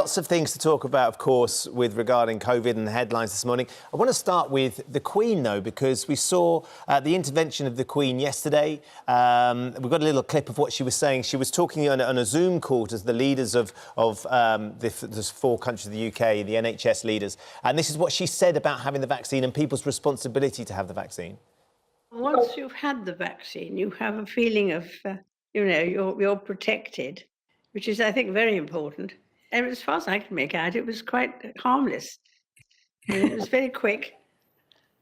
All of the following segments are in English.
Lots of things to talk about, of course, with regarding COVID and the headlines this morning. I want to start with the Queen, though, because we saw the intervention of the Queen yesterday. We've got a little clip of what she was saying. She was talking on a Zoom call to the leaders of the four countries of the UK, the NHS leaders. And this is what she said about having the vaccine and people's responsibility to have the vaccine. Once you've had the vaccine, you have a feeling of, you're protected, which is, I think, very important. And as far as I can make out, it was quite harmless. It was very quick.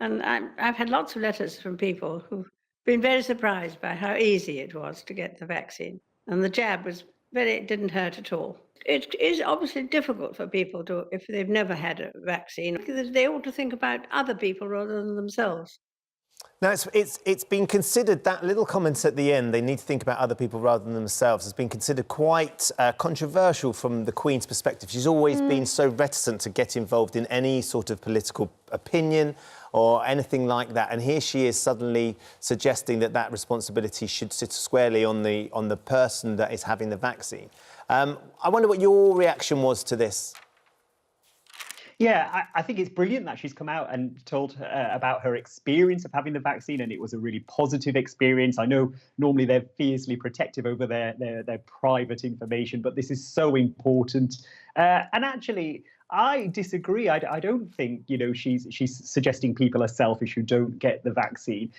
And I've had lots of letters from people who've been very surprised by how easy it was to get the vaccine. And the jab it didn't hurt at all. It is obviously difficult for people to, if they've never had a vaccine, they ought to think about other people rather than themselves. Now, it's been considered, that little comment at the end, they need to think about other people rather than themselves, has been considered quite controversial from the Queen's perspective. She's always been so reticent to get involved in any sort of political opinion or anything like that. And here she is suddenly suggesting that that responsibility should sit squarely on the person that is having the vaccine. I wonder what your reaction was to this. Yeah, I think it's brilliant that she's come out and told about her experience of having the vaccine, and it was a really positive experience. I know normally they're fiercely protective over their private information, but this is so important. And actually, I disagree. I don't think, she's suggesting people are selfish who don't get the vaccine.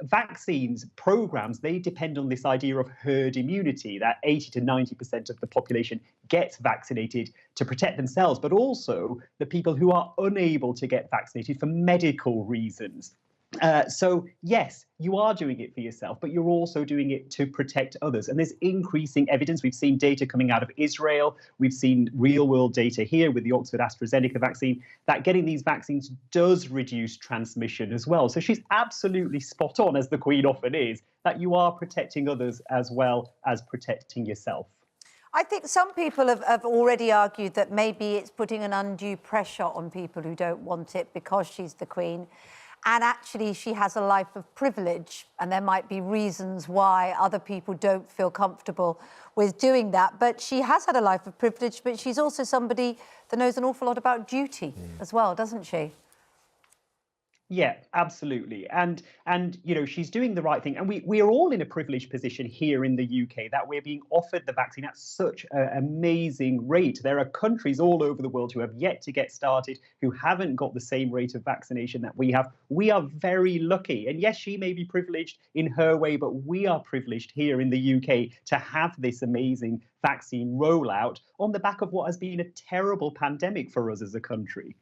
Vaccines programs, they depend on this idea of herd immunity, that 80 to 90% of the population gets vaccinated to protect themselves, but also the people who are unable to get vaccinated for medical reasons. So, yes, you are doing it for yourself, but you're also doing it to protect others. And there's increasing evidence. We've seen data coming out of Israel. We've seen real world data here with the Oxford AstraZeneca vaccine that getting these vaccines does reduce transmission as well. So she's absolutely spot on, as the Queen often is, that you are protecting others as well as protecting yourself. I think some people have already argued that maybe it's putting an undue pressure on people who don't want it because she's the Queen. And actually, she has a life of privilege, and there might be reasons why other people don't feel comfortable with doing that. But she has had a life of privilege, but she's also somebody that knows an awful lot about duty as well, doesn't she? Yeah, absolutely. And she's doing the right thing. And we are all in a privileged position here in the UK that we're being offered the vaccine at such an amazing rate. There are countries all over the world who have yet to get started, who haven't got the same rate of vaccination that we have. We are very lucky. And yes, she may be privileged in her way, but we are privileged here in the UK to have this amazing vaccine rollout on the back of what has been a terrible pandemic for us as a country.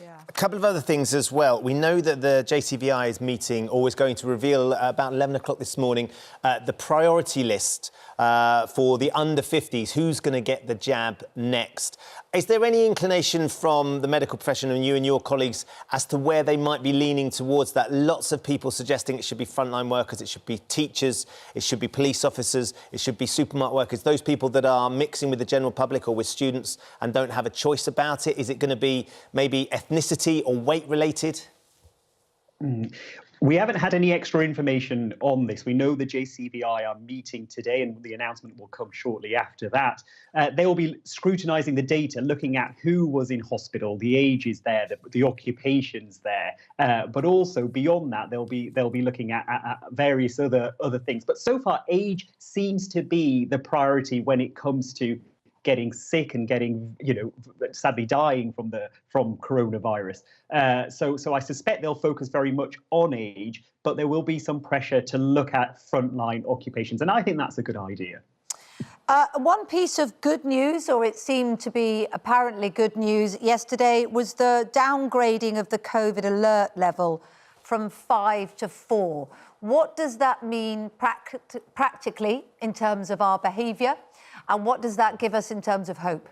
Yeah. A couple of other things as well. We know that the JCVI is meeting, or is going to reveal about 11 o'clock this morning, the priority list for the under 50s, who's going to get the jab next. Is there any inclination from the medical profession and you and your colleagues as to where they might be leaning towards that? Lots of people suggesting it should be frontline workers, it should be teachers, it should be police officers, it should be supermarket workers, those people that are mixing with the general public or with students and don't have a choice about it. Is it going to be maybe ethnicity or weight related? We haven't had any extra information on this. We know the JCVI are meeting today, and the announcement will come shortly after that. They will be scrutinising the data, looking at who was in hospital, the ages there, the occupations there, but also beyond that, they'll be looking at various other things. But so far, age seems to be the priority when it comes to getting sick and getting, sadly dying from coronavirus. So I suspect they'll focus very much on age, but there will be some pressure to look at frontline occupations. And I think that's a good idea. One piece of good news, or it seemed to be apparently good news yesterday, was the downgrading of the COVID alert level from 5 to 4. What does that mean practically in terms of our behaviour? And what does that give us in terms of hope?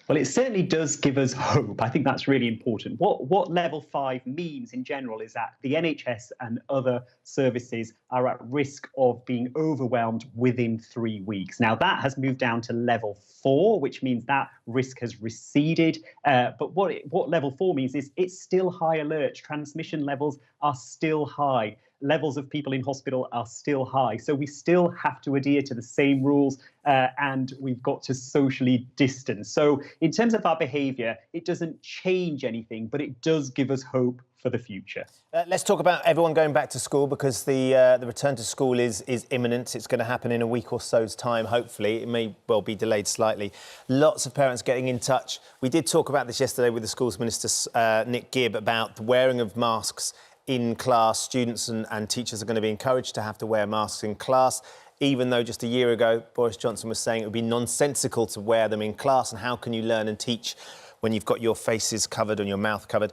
Well, it certainly does give us hope. I think that's really important. What level 5 means in general is that the NHS and other services are at risk of being overwhelmed within 3 weeks. Now, that has moved down to level 4, which means that risk has receded. But what level 4 means is it's still high alert. Transmission levels are still high. levels of people in hospital are still high. So we still have to adhere to the same rules, and we've got to socially distance. So in terms of our behaviour, it doesn't change anything, but it does give us hope for the future. Let's talk about everyone going back to school, because the return to school is imminent. It's going to happen in a week or so's time, hopefully. It may well be delayed slightly. Lots of parents getting in touch. We did talk about this yesterday with the Schools Minister, Nick Gibb, about the wearing of masks in class. Students and teachers are going to be encouraged to have to wear masks in class, even though just a year ago Boris Johnson was saying it would be nonsensical to wear them in class, and how can you learn and teach when you've got your faces covered and your mouth covered.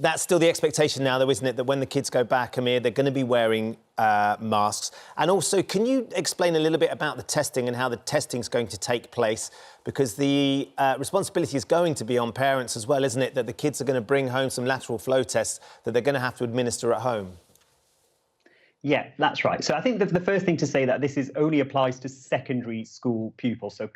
That's still the expectation now, though, isn't it, that when the kids go back, Amir, they're going to be wearing masks. And also, can you explain a little bit about the testing and how the testing's going to take place? Because the responsibility is going to be on parents as well, isn't it, that the kids are going to bring home some lateral flow tests that they're going to have to administer at home? Yeah, that's right. So I think the first thing to say that this only applies to secondary school pupils. So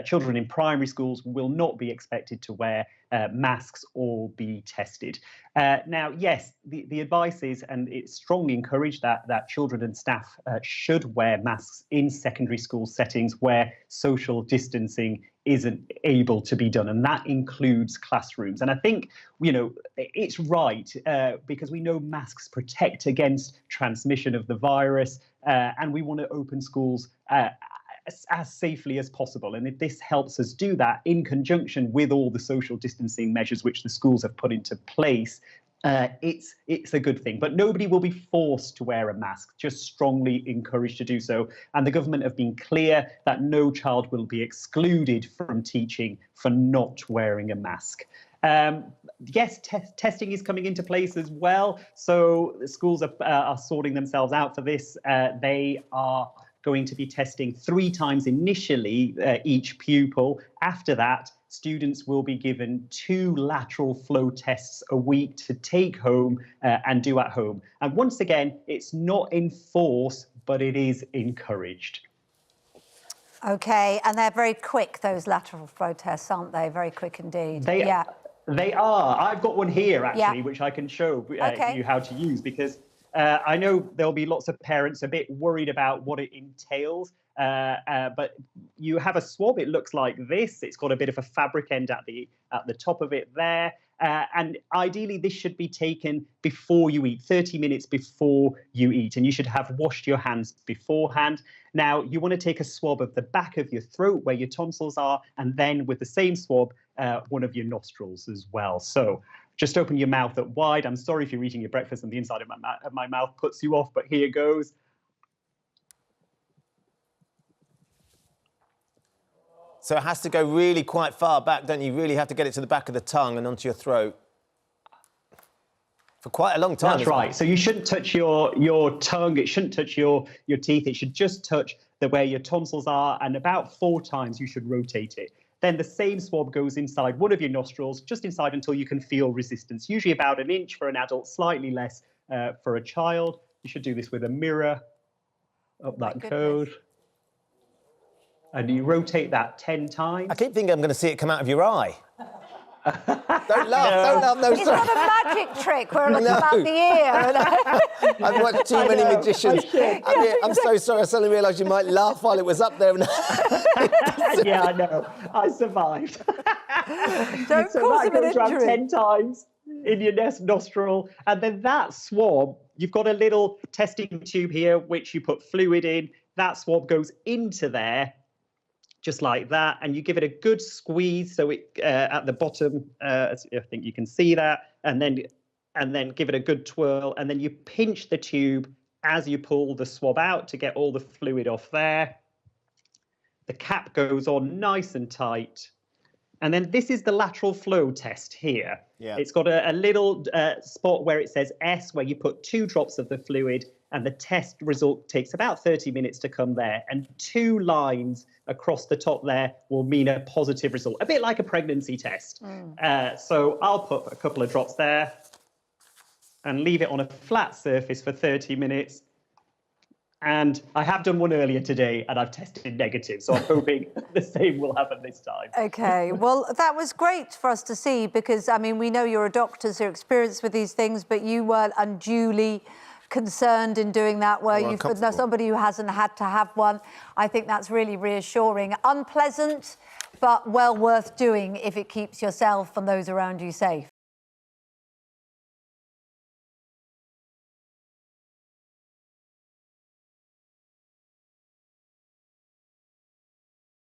children in primary schools will not be expected to wear masks or be tested. Now, yes, the advice is, and it's strongly encouraged, that children and staff should wear masks in secondary school settings where social distancing isn't able to be done, and that includes classrooms. And I think, it's right, because we know masks protect against transmission of the virus, and we want to open schools as safely as possible. And if this helps us do that in conjunction with all the social distancing measures which the schools have put into place, it's a good thing. But nobody will be forced to wear a mask, just strongly encouraged to do so. And the government have been clear that no child will be excluded from teaching for not wearing a mask. Yes, testing is coming into place as well. So the schools are sorting themselves out for this. They are going to be testing 3 times initially each pupil. After that, students will be given 2 lateral flow tests a week to take home and do at home. And once again, it's not enforced, but it is encouraged. OK, and they're very quick, those lateral flow tests, aren't they? Very quick indeed. They are. I've got one here, actually, which I can show you how to use, because I know there'll be lots of parents a bit worried about what it entails, but you have a swab. It looks like this. It's got a bit of a fabric end at the top of it there. And ideally, this should be taken before you eat, 30 minutes before you eat, and you should have washed your hands beforehand. Now, you want to take a swab of the back of your throat where your tonsils are, and then with the same swab, one of your nostrils as well. So just open your mouth up wide. I'm sorry if you're eating your breakfast and the inside of my mouth puts you off, but here goes. So it has to go really quite far back, don't you? You really have to get it to the back of the tongue and onto your throat for quite a long time. That's right. So you shouldn't touch your tongue. It shouldn't touch your teeth. It should just touch where your tonsils are, and about 4 times you should rotate it. Then the same swab goes inside one of your nostrils, just inside until you can feel resistance, usually about 1 inch for an adult, slightly less for a child. You should do this with a mirror up that code. And you rotate that 10 times. I keep thinking I'm going to see it come out of your eye. Don't laugh, no, It's not a magic trick where it's about the ear. I've watched too many magicians. I'm so sorry, I suddenly realised you might laugh while it was up there. Yeah, I know. I survived. Don't so cause that him an goes around injury. 10 times in your nostril. And then that swab, you've got a little testing tube here, which you put fluid in. That swab goes into there, just like that, and you give it a good squeeze so it at the bottom, I think you can see that, and then give it a good twirl, and then you pinch the tube as you pull the swab out to get all the fluid off there. The cap goes on nice and tight, and then this is the lateral flow test here. Yeah. It's got a little spot where it says S, where you put 2 drops of the fluid, and the test result takes about 30 minutes to come there. And 2 lines across the top there will mean a positive result, a bit like a pregnancy test. So I'll put a couple of drops there and leave it on a flat surface for 30 minutes. And I have done one earlier today and I've tested negative. So I'm hoping the same will happen this time. OK, well, that was great for us to see because, I mean, we know you're a doctor, so you're experienced with these things, but you weren't unduly concerned in doing that, were you? For uncomfortable. somebody who hasn't had to have one, I think that's really reassuring. Unpleasant, but well worth doing if it keeps yourself and those around you safe.